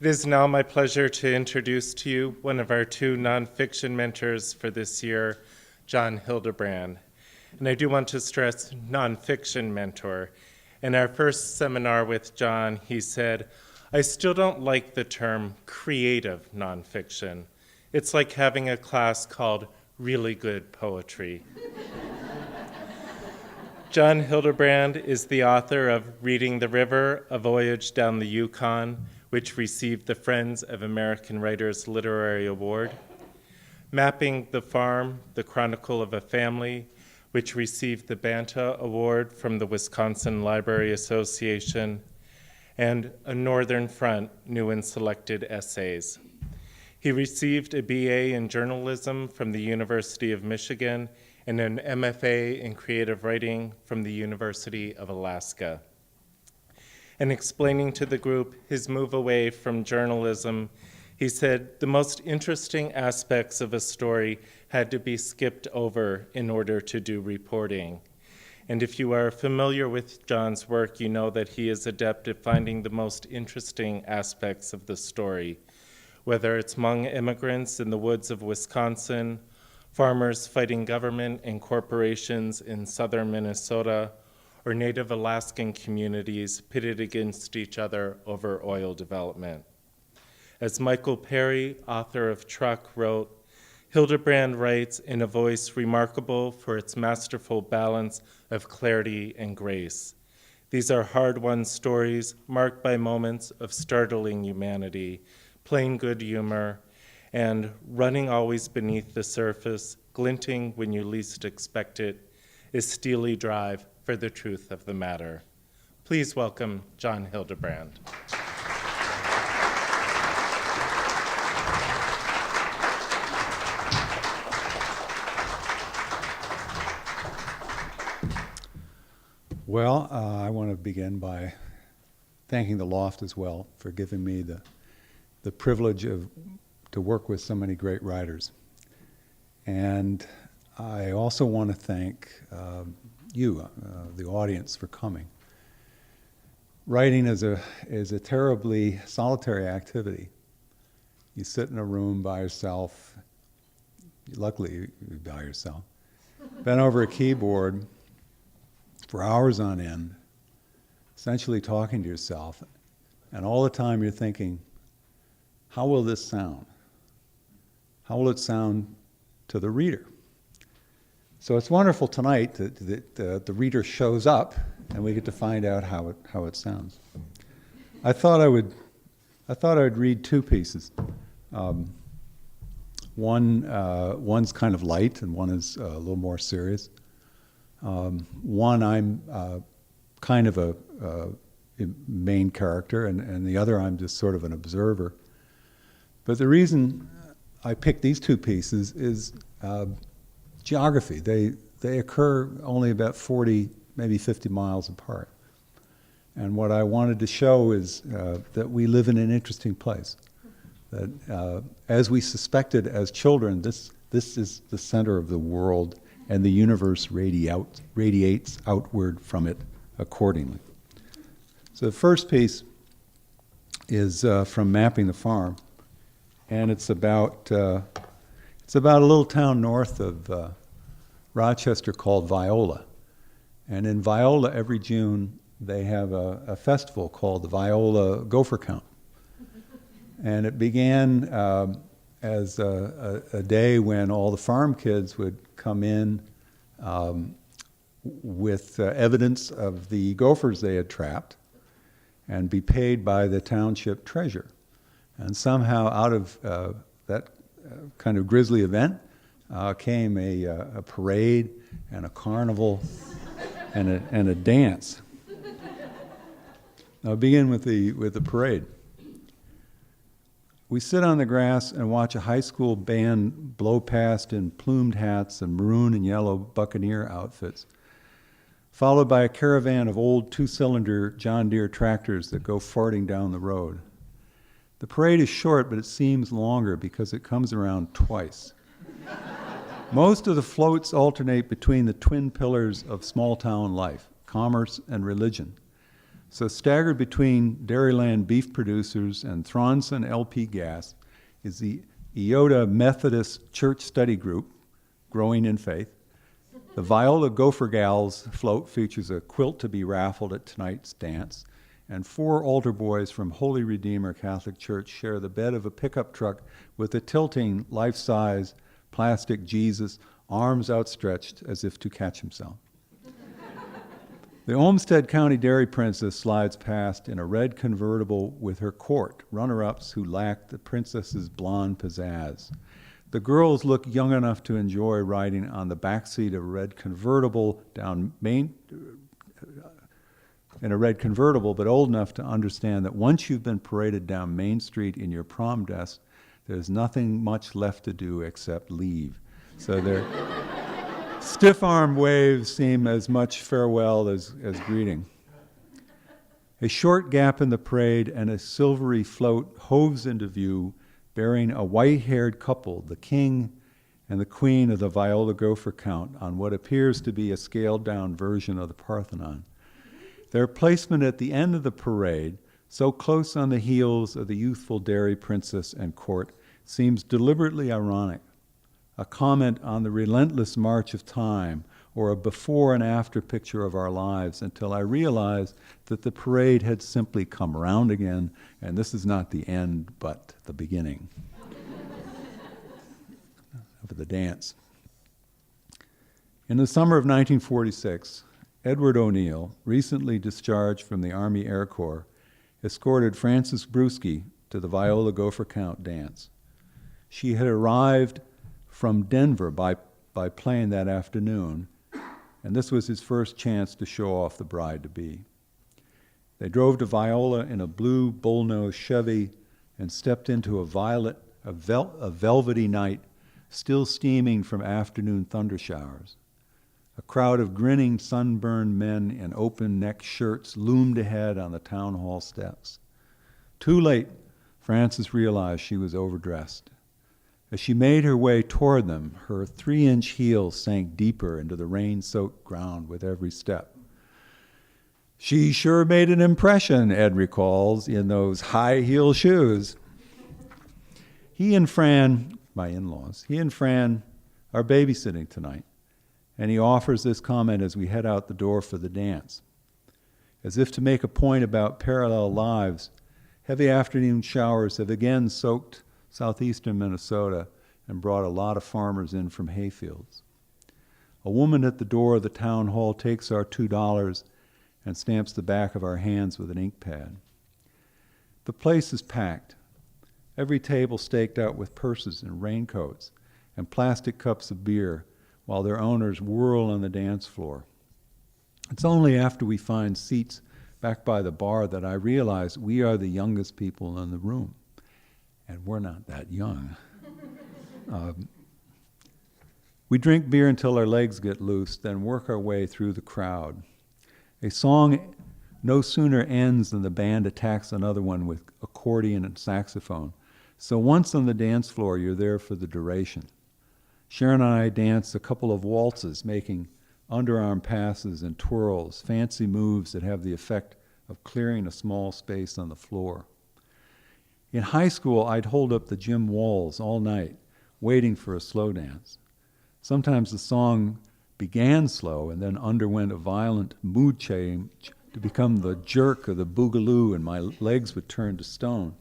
It is now my pleasure to introduce to you one of our two nonfiction mentors for this year, John Hildebrand. And I do want to stress nonfiction mentor. In our first seminar with John, he said, "I still don't like the term creative nonfiction. It's like having a class called really good poetry." John Hildebrand is the author of Reading the River, A Voyage Down the Yukon, which received the Friends of American Writers Literary Award, Mapping the Farm, The Chronicle of a Family, which received the Banta Award from the Wisconsin Library Association, and A Northern Front, New and Selected Essays. He received a BA in journalism from the University of Michigan and an MFA in creative writing from the University of Alaska. And explaining to the group his move away from journalism, he said, "The most interesting aspects of a story had to be skipped over in order to do reporting." And if you are familiar with John's work, you know that he is adept at finding the most interesting aspects of the story, whether it's Hmong immigrants in the woods of Wisconsin, farmers fighting government and corporations in southern Minnesota, or Native Alaskan communities pitted against each other over oil development. As Michael Perry, author of Truck, wrote, Hildebrand writes in a voice remarkable for its masterful balance of clarity and grace. These are hard-won stories marked by moments of startling humanity, plain good humor, and running always beneath the surface, glinting when you least expect it, is steely drive for the truth of the matter. Please welcome John Hildebrand. Well, I want to begin by thanking the Loft as well for giving me the privilege to work with so many great writers. And I also want to thank you, the audience, for coming. Writing is a terribly solitary activity. You sit in a room by yourself, luckily you're by yourself, bent over a keyboard for hours on end, essentially talking to yourself, and all the time you're thinking, how will this sound? How will it sound to the reader? So it's wonderful tonight that the reader shows up and we get to find out how it sounds. I thought I'd read two pieces. One's kind of light and one is a little more serious. One I'm kind of a main character, and the other I'm just sort of an observer. But the reason I picked these two pieces is geography. They occur only about 40, maybe 50 miles apart. And what I wanted to show is that we live in an interesting place. That as we suspected as children, this is the center of the world, and the universe radiates outward from it accordingly. So the first piece is from Mapping the Farm, and it's about a little town north of Rochester called Viola. And in Viola, every June, they have a festival called the Viola Gopher Count. And it began as a day when all the farm kids would come in with evidence of the gophers they had trapped and be paid by the township treasurer. And somehow out of that kind of grisly event came a parade and a carnival and a dance. I'll begin with the parade. We sit on the grass and watch a high school band blow past in plumed hats and maroon and yellow buccaneer outfits, followed by a caravan of old two-cylinder John Deere tractors that go farting down the road. The parade is short, but it seems longer because it comes around twice. Most of the floats alternate between the twin pillars of small-town life, commerce and religion. So staggered between Dairyland beef producers and Thronson LP Gas is the Iota Methodist Church Study Group, Growing in Faith. The Viola Gopher Gals float features a quilt to be raffled at tonight's dance, and 4 altar boys from Holy Redeemer Catholic Church share the bed of a pickup truck with a tilting, life-size plastic Jesus, arms outstretched as if to catch himself. The Olmsted County Dairy Princess slides past in a red convertible with her court, runner-ups who lack the princess's blonde pizzazz. The girls look young enough to enjoy riding on the backseat of a red convertible but old enough to understand that once you've been paraded down Main Street in your prom dress, there's nothing much left to do except leave. So their stiff-arm waves seem as much farewell as greeting. A short gap in the parade and a silvery float hoves into view, bearing a white-haired couple, the king and the queen of the Viola Gopher count, on what appears to be a scaled-down version of the Parthenon. Their placement at the end of the parade, so close on the heels of the youthful dairy princess and court, seems deliberately ironic, a comment on the relentless march of time, or a before and after picture of our lives, until I realized that the parade had simply come around again, and this is not the end, but the beginning of the dance. In the summer of 1946, Edward O'Neill, recently discharged from the Army Air Corps, escorted Frances Brewski to the Viola Gopher Count dance. She had arrived from Denver by plane that afternoon, and this was his first chance to show off the bride-to-be. They drove to Viola in a blue bullnose Chevy and stepped into a velvety night, still steaming from afternoon thunder showers. A crowd of grinning, sunburned men in open-neck shirts loomed ahead on the town hall steps. Too late, Frances realized she was overdressed. As she made her way toward them, her 3-inch heels sank deeper into the rain-soaked ground with every step. She sure made an impression, Ed recalls, in those high-heel shoes. He and Fran, my in-laws, are babysitting tonight, and he offers this comment as we head out the door for the dance. As if to make a point about parallel lives, heavy afternoon showers have again soaked southeastern Minnesota and brought a lot of farmers in from hayfields. A woman at the door of the town hall takes our $2 and stamps the back of our hands with an ink pad. The place is packed, every table staked out with purses and raincoats and plastic cups of beer, while their owners whirl on the dance floor. It's only after we find seats back by the bar that I realize we are the youngest people in the room. And we're not that young. We drink beer until our legs get loose, then work our way through the crowd. A song no sooner ends than the band attacks another one with accordion and saxophone. So once on the dance floor, you're there for the duration. Sharon and I danced a couple of waltzes, making underarm passes and twirls, fancy moves that have the effect of clearing a small space on the floor. In high school, I'd hold up the gym walls all night, waiting for a slow dance. Sometimes the song began slow and then underwent a violent mood change to become the jerk of the boogaloo, and my legs would turn to stone.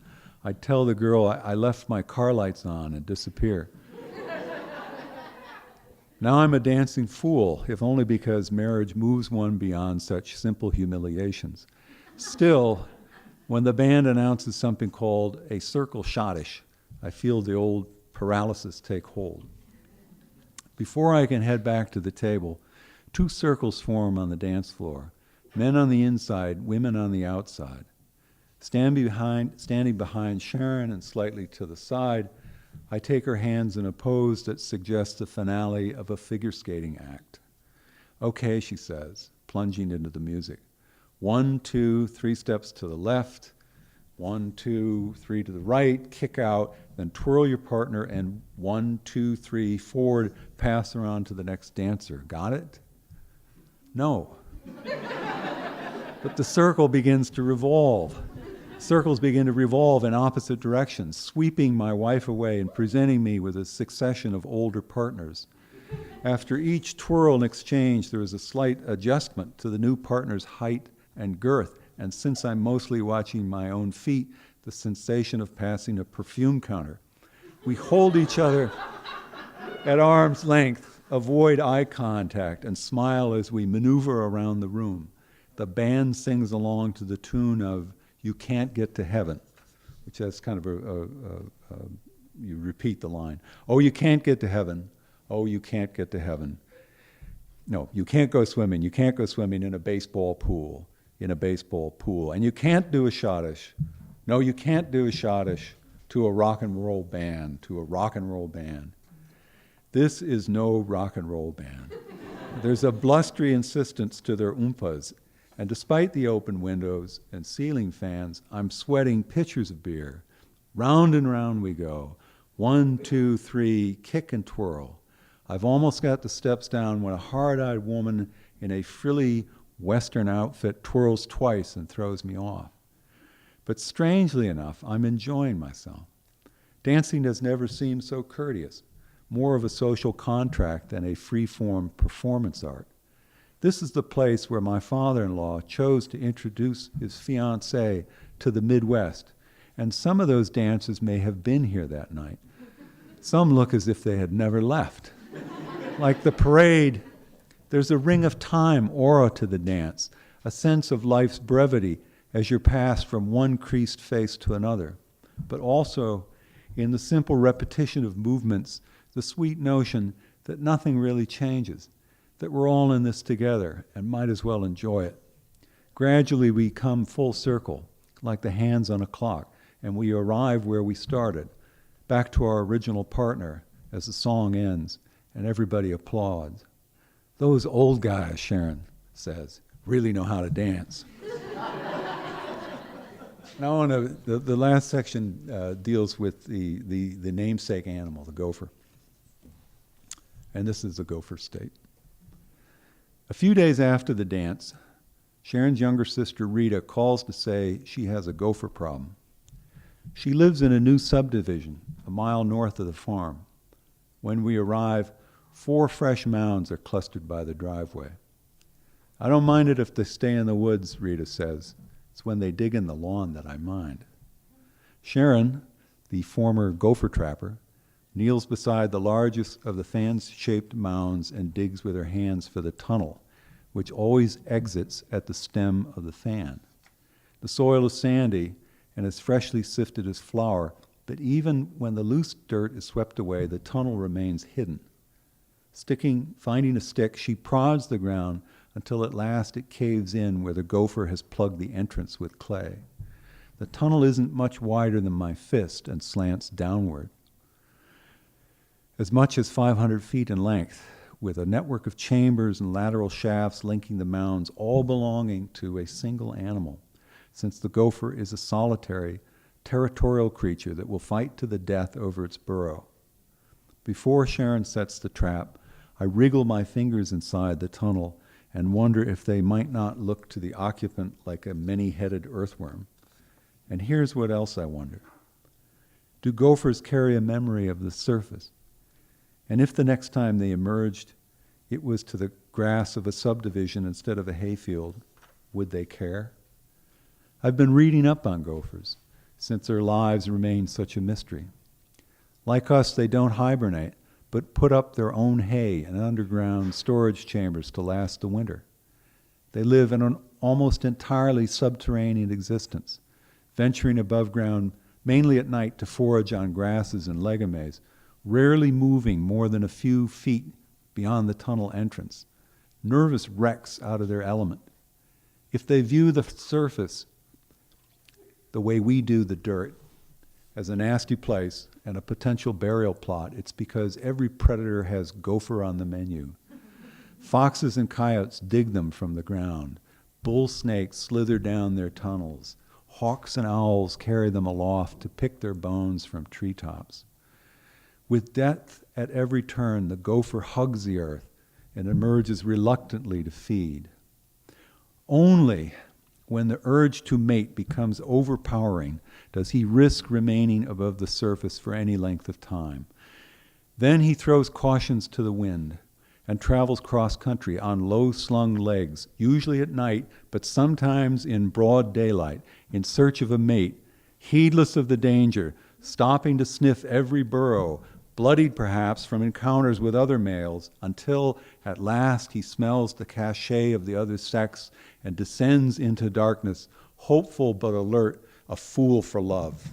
I'd tell the girl I left my car lights on and disappear. Now I'm a dancing fool, if only because marriage moves one beyond such simple humiliations. Still, when the band announces something called a circle schottisch, I feel the old paralysis take hold. Before I can head back to the table, 2 circles form on the dance floor, men on the inside, women on the outside. Standing behind Sharon and slightly to the side, I take her hands in a pose that suggests the finale of a figure skating act. Okay, she says, plunging into the music. 1, 2, 3 steps to the left, 1, 2, 3 to the right, kick out, then twirl your partner, and 1, 2, 3, forward, pass around to the next dancer. Got it? No. But the circle begins to revolve. Circles begin to revolve in opposite directions, sweeping my wife away and presenting me with a succession of older partners. After each twirl and exchange, there is a slight adjustment to the new partner's height and girth, and since I'm mostly watching my own feet, the sensation of passing a perfume counter. We hold each other at arm's length, avoid eye contact, and smile as we maneuver around the room. The band sings along to the tune of "You Can't Get to Heaven," which has kind of you repeat the line. Oh, you can't get to heaven. Oh, you can't get to heaven. No, you can't go swimming. You can't go swimming in a baseball pool, in a baseball pool. And you can't do a schottish. No, you can't do a schottish to a rock and roll band, to a rock and roll band. This is no rock and roll band. There's a blustery insistence to their oompas. And despite the open windows and ceiling fans, I'm sweating pitchers of beer. Round and round we go. 1, 2, 3, kick and twirl. I've almost got the steps down when a hard-eyed woman in a frilly Western outfit twirls twice and throws me off. But strangely enough, I'm enjoying myself. Dancing has never seemed so courteous, more of a social contract than a free-form performance art. This is the place where my father-in-law chose to introduce his fiancée to the Midwest, and some of those dancers may have been here that night. Some look as if they had never left. Like the parade, there's a ring of time aura to the dance, a sense of life's brevity as you're passed from one creased face to another, but also in the simple repetition of movements, the sweet notion that nothing really changes, that we're all in this together and might as well enjoy it. Gradually we come full circle, like the hands on a clock, and we arrive where we started, back to our original partner as the song ends, and everybody applauds. Those old guys, Sharon says, really know how to dance. Now, the last section deals with the namesake animal, the gopher. And this is the gopher state. A few days after the dance, Sharon's younger sister Rita calls to say she has a gopher problem. She lives in a new subdivision a mile north of the farm. When we arrive, 4 fresh mounds are clustered by the driveway. I don't mind it if they stay in the woods, Rita says. It's when they dig in the lawn that I mind. Sharon, the former gopher trapper, kneels beside the largest of the fan-shaped mounds and digs with her hands for the tunnel, which always exits at the stem of the fan. The soil is sandy and as freshly sifted as flour, but even when the loose dirt is swept away, the tunnel remains hidden. Finding a stick, she prods the ground until at last it caves in where the gopher has plugged the entrance with clay. The tunnel isn't much wider than my fist and slants downward, as much as 500 feet in length, with a network of chambers and lateral shafts linking the mounds, all belonging to a single animal, since the gopher is a solitary, territorial creature that will fight to the death over its burrow. Before Sharon sets the trap, I wriggle my fingers inside the tunnel and wonder if they might not look to the occupant like a many-headed earthworm. And here's what else I wonder. Do gophers carry a memory of the surface? And if the next time they emerged, it was to the grass of a subdivision instead of a hayfield, would they care? I've been reading up on gophers, since their lives remain such a mystery. Like us, they don't hibernate, but put up their own hay in underground storage chambers to last the winter. They live in an almost entirely subterranean existence, venturing above ground mainly at night to forage on grasses and legumes, rarely moving more than a few feet beyond the tunnel entrance, nervous wrecks out of their element. If they view the surface the way we do the dirt, as a nasty place and a potential burial plot, it's because every predator has gopher on the menu. Foxes and coyotes dig them from the ground. Bull snakes slither down their tunnels. Hawks and owls carry them aloft to pick their bones from treetops. With death at every turn, the gopher hugs the earth and emerges reluctantly to feed. Only when the urge to mate becomes overpowering, does he risk remaining above the surface for any length of time. Then he throws cautions to the wind and travels cross-country on low-slung legs, usually at night, but sometimes in broad daylight, in search of a mate, heedless of the danger, stopping to sniff every burrow, bloodied perhaps from encounters with other males, until at last he smells the cachet of the other sex and descends into darkness, hopeful but alert, a fool for love.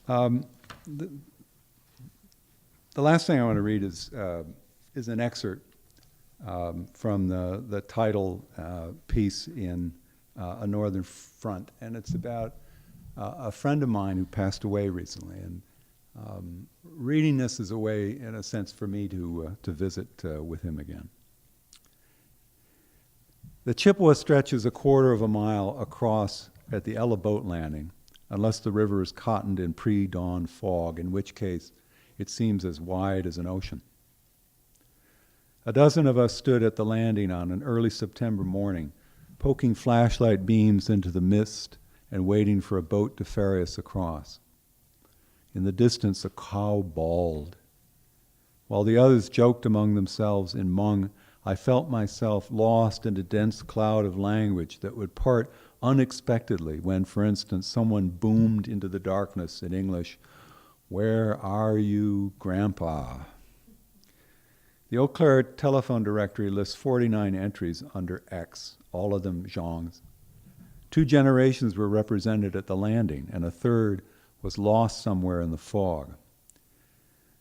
The last thing I want to read is an excerpt from the title piece in A Northern Front, and it's about a friend of mine who passed away recently. And reading this is a way, in a sense, for me to visit with him again. The Chippewa stretches a quarter of a mile across at the Ella boat landing, unless the river is cottoned in pre-dawn fog, in which case it seems as wide as an ocean. A dozen of us stood at the landing on an early September morning, poking flashlight beams into the mist and waiting for a boat to ferry us across. In the distance, a cow bawled. While the others joked among themselves in Hmong, I felt myself lost in a dense cloud of language that would part unexpectedly when, for instance, someone boomed into the darkness in English, "Where are you, Grandpa?" The Eau Claire telephone directory lists 49 entries under X, all of them Zhang's. 2 generations were represented at the landing, and a third was lost somewhere in the fog.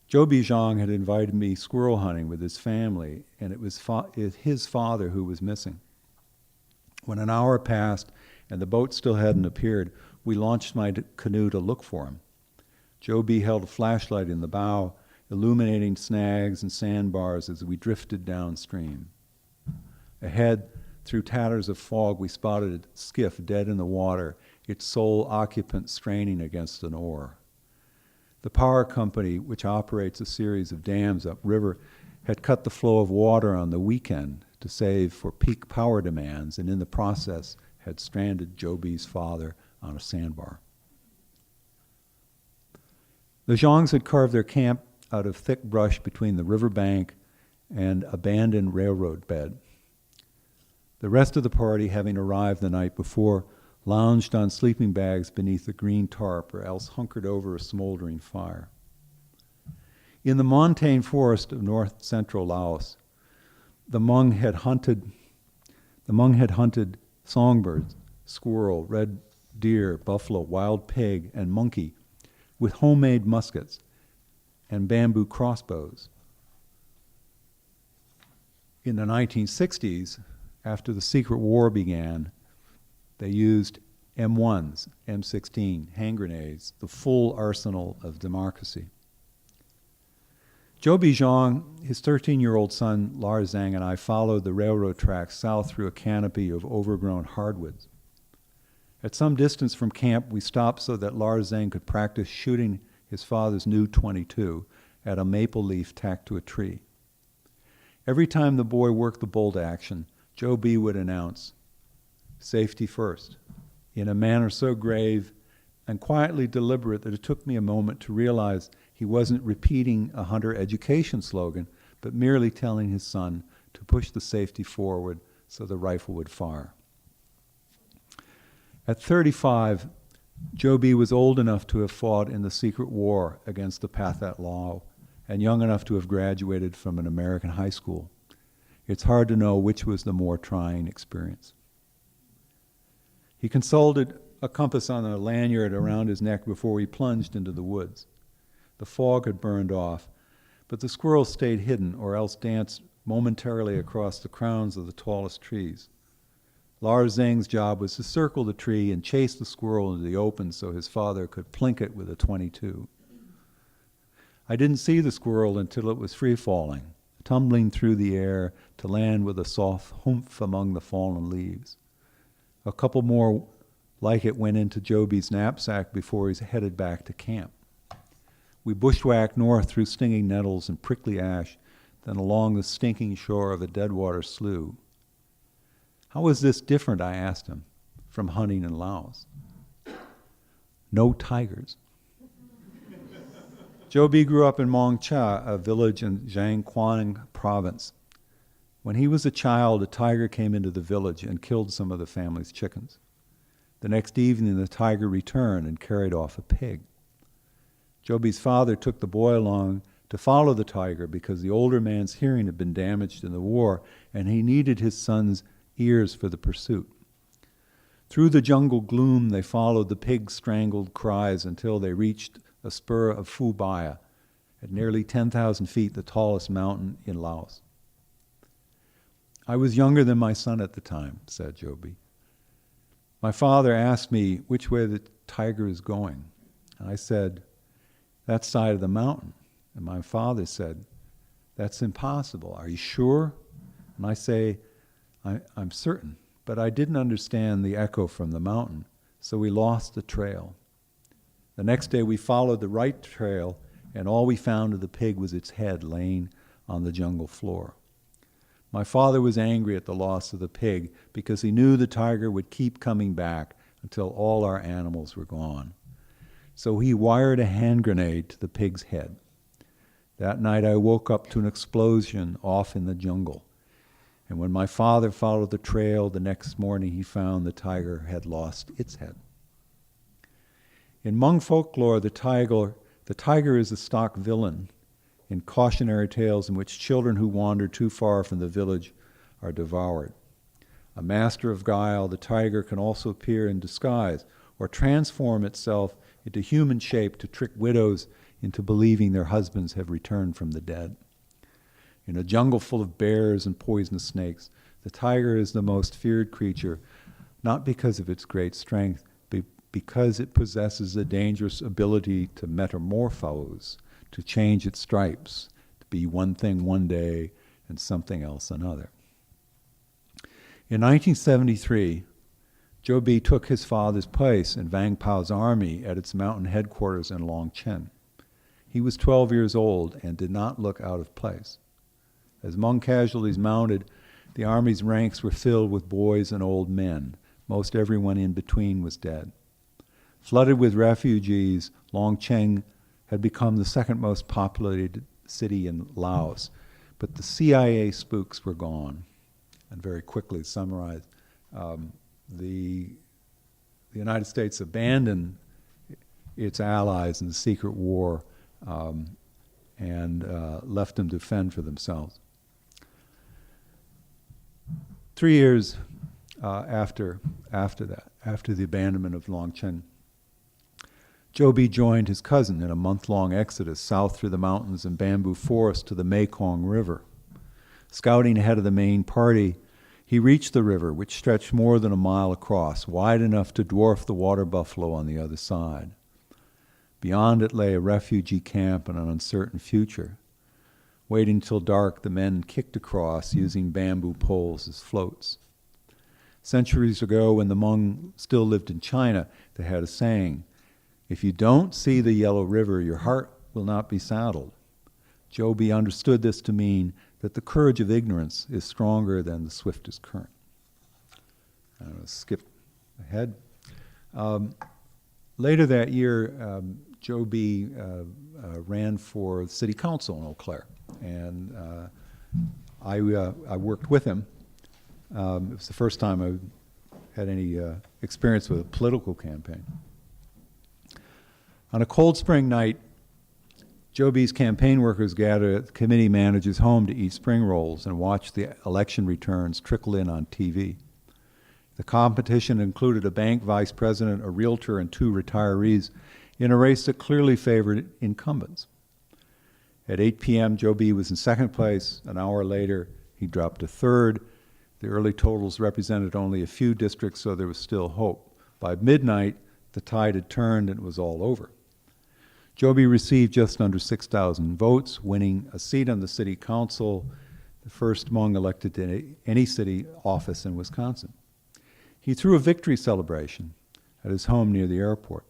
Joby Zhang had invited me squirrel hunting with his family, and it was his father who was missing. When an hour passed and the boat still hadn't appeared, we launched my canoe to look for him. Joby held a flashlight in the bow, illuminating snags and sandbars as we drifted downstream. Ahead, through tatters of fog, we spotted a skiff dead in the water, its sole occupant straining against an oar. The power company, which operates a series of dams upriver, had cut the flow of water on the weekend to save for peak power demands, and in the process had stranded Joby's father on a sandbar. The Zhangs had carved their camp out of thick brush between the riverbank and abandoned railroad bed. The rest of the party, having arrived the night before, lounged on sleeping bags beneath a green tarp or else hunkered over a smoldering fire. In the montane forest of north-central Laos, the Hmong had hunted songbirds, squirrel, red deer, buffalo, wild pig, and monkey with homemade muskets and bamboo crossbows. In the 1960s, after the secret war began, they used M1s, M16, hand grenades, the full arsenal of democracy. Joby Zhang, his 13-year-old son Lars Zhang, and I followed the railroad tracks south through a canopy of overgrown hardwoods. At some distance from camp, we stopped so that Lars Zhang could practice shooting his father's new .22 at a maple leaf tacked to a tree. Every time the boy worked the bolt action, Joby would announce, "Safety first," in a manner so grave and quietly deliberate that it took me a moment to realize he wasn't repeating a hunter education slogan, but merely telling his son to push the safety forward so the rifle would fire. At 35, Joby was old enough to have fought in the secret war against the Pathet Lao and young enough to have graduated from an American high school. It's hard to know which was the more trying experience. He consulted a compass on a lanyard around his neck before he plunged into the woods. The fog had burned off, but the squirrels stayed hidden or else danced momentarily across the crowns of the tallest trees. Lars Zhang's job was to circle the tree and chase the squirrel into the open so his father could plink it with a .22. I didn't see the squirrel until it was free-falling, tumbling through the air to land with a soft humph among the fallen leaves. A couple more like it went into Joby's knapsack before he's headed back to camp. We bushwhacked north through stinging nettles and prickly ash, then along the stinking shore of a deadwater slough. How was this different, I asked him, from hunting in Laos? No tigers. Joe B. grew up in Mong Cha, a village in Jiangquan province. When he was a child, a tiger came into the village and killed some of the family's chickens. The next evening, the tiger returned and carried off a pig. Joby's father took the boy along to follow the tiger because the older man's hearing had been damaged in the war and he needed his son's ears for the pursuit. Through the jungle gloom, they followed the pig's strangled cries until they reached a spur of Phu Baya, at nearly 10,000 feet, the tallest mountain in Laos. I was younger than my son at the time, said Joby. My father asked me which way the tiger is going. And I said, that side of the mountain. And my father said, that's impossible. Are you sure? And I say, I'm certain. But I didn't understand the echo from the mountain, so we lost the trail. The next day we followed the right trail, and all we found of the pig was its head laying on the jungle floor. My father was angry at the loss of the pig because he knew the tiger would keep coming back until all our animals were gone. So he wired a hand grenade to the pig's head. That night I woke up to an explosion off in the jungle. And when my father followed the trail the next morning, he found the tiger had lost its head. In Hmong folklore, the tiger is a stock villain in cautionary tales in which children who wander too far from the village are devoured. A master of guile, the tiger can also appear in disguise or transform itself into human shape to trick widows into believing their husbands have returned from the dead. In a jungle full of bears and poisonous snakes, the tiger is the most feared creature, not because of its great strength, but because it possesses the dangerous ability to metamorphose, to change its stripes, to be one thing one day and something else another. In 1973, Joe B. took his father's place in Vang Pao's army at its mountain headquarters in Longchen. He was 12 years old and did not look out of place. As Hmong casualties mounted, the army's ranks were filled with boys and old men. Most everyone in between was dead. Flooded with refugees, Longchen had become the second most populated city in Laos. But the CIA spooks were gone. And very quickly to summarize, the United States abandoned its allies in the secret war and left them to fend for themselves. 3 years after the abandonment of Longchen, Joe B. joined his cousin in a month-long exodus south through the mountains and bamboo forest to the Mekong River. Scouting ahead of the main party, he reached the river, which stretched more than a mile across, wide enough to dwarf the water buffalo on the other side. Beyond it lay a refugee camp and an uncertain future. Waiting till dark, the men kicked across, using bamboo poles as floats. Centuries ago, when the Hmong still lived in China, they had a saying, "If you don't see the Yellow River, your heart will not be saddled." Joe B. understood this to mean that the courage of ignorance is stronger than the swiftest current. I'm going to skip ahead. Later that year, Joe B. ran for city council in Eau Claire, and I worked with him. It was the first time I had any experience with a political campaign. On a cold spring night, Joe B.'s campaign workers gathered at the committee manager's home to eat spring rolls and watch the election returns trickle in on TV. The competition included a bank vice president, a realtor, and 2 retirees in a race that clearly favored incumbents. At 8 p.m., Joe B. was in second place. An hour later, he dropped to third. The early totals represented only a few districts, so there was still hope. By midnight, the tide had turned and it was all over. Joe B. received just under 6,000 votes, winning a seat on the city council, the first Hmong elected to any city office in Wisconsin. He threw a victory celebration at his home near the airport.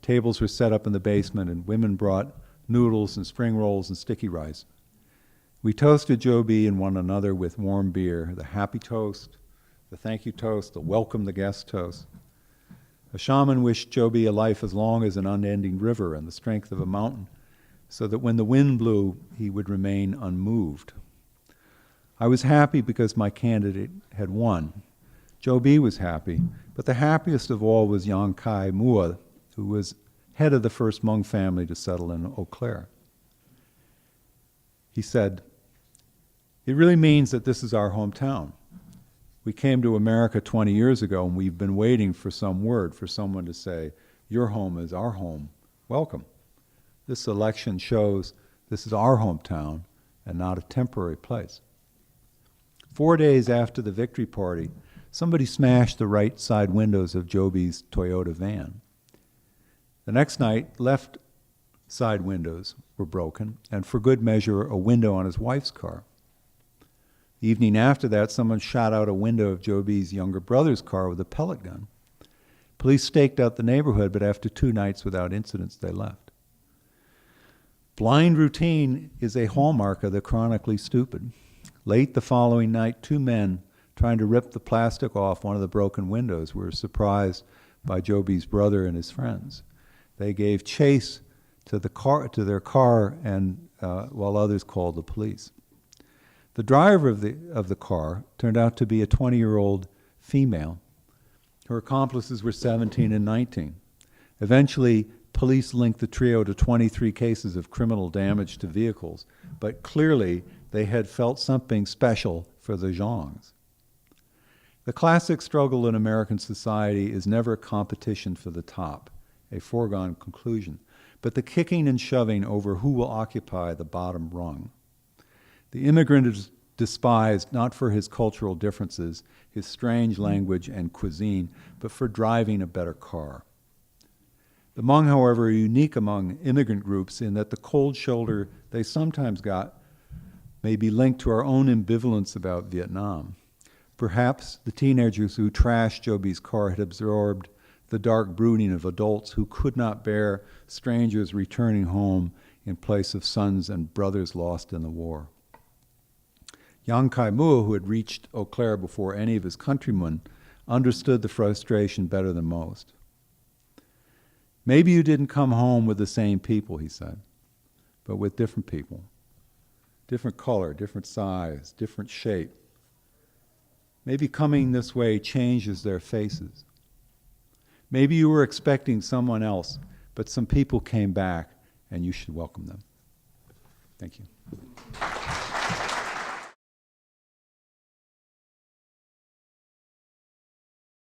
Tables were set up in the basement, and women brought noodles and spring rolls and sticky rice. We toasted Joby and one another with warm beer, the happy toast, the thank you toast, the welcome the guest toast. A shaman wished Joby a life as long as an unending river and the strength of a mountain, so that when the wind blew, he would remain unmoved. I was happy because my candidate had won. Joby was happy, but the happiest of all was Yang Kai Mua, who was head of the first Hmong family to settle in Eau Claire. He said, "It really means that this is our hometown. We came to America 20 years ago, and we've been waiting for some word, for someone to say, 'Your home is our home. Welcome.' This election shows this is our hometown and not a temporary place." 4 days after the victory party, somebody smashed the right side windows of Joby's Toyota van. The next night, left side windows were broken, and for good measure, a window on his wife's car. The evening after that, someone shot out a window of Joby's younger brother's car with a pellet gun. Police staked out the neighborhood, but after 2 nights without incidents, they left. Blind routine is a hallmark of the chronically stupid. Late the following night, 2 men trying to rip the plastic off one of the broken windows were surprised by Joby's brother and his friends. They gave chase to their car, and while others called the police. The driver of the car turned out to be a 20-year-old female. Her accomplices were 17 and 19. Eventually, police linked the trio to 23 cases of criminal damage to vehicles, but clearly they had felt something special for the Zhongs. The classic struggle in American society is never a competition for the top, a foregone conclusion, but the kicking and shoving over who will occupy the bottom rung. The immigrant is despised not for his cultural differences, his strange language and cuisine, but for driving a better car. The Hmong, however, are unique among immigrant groups in that the cold shoulder they sometimes got may be linked to our own ambivalence about Vietnam. Perhaps the teenagers who trashed Joby's car had absorbed the dark brooding of adults who could not bear strangers returning home in place of sons and brothers lost in the war. Yang Kai Mua, who had reached Eau Claire before any of his countrymen, understood the frustration better than most. "Maybe you didn't come home with the same people," he said, "but with different people. Different color, different size, different shape. Maybe coming this way changes their faces. Maybe you were expecting someone else, but some people came back, and you should welcome them." Thank you.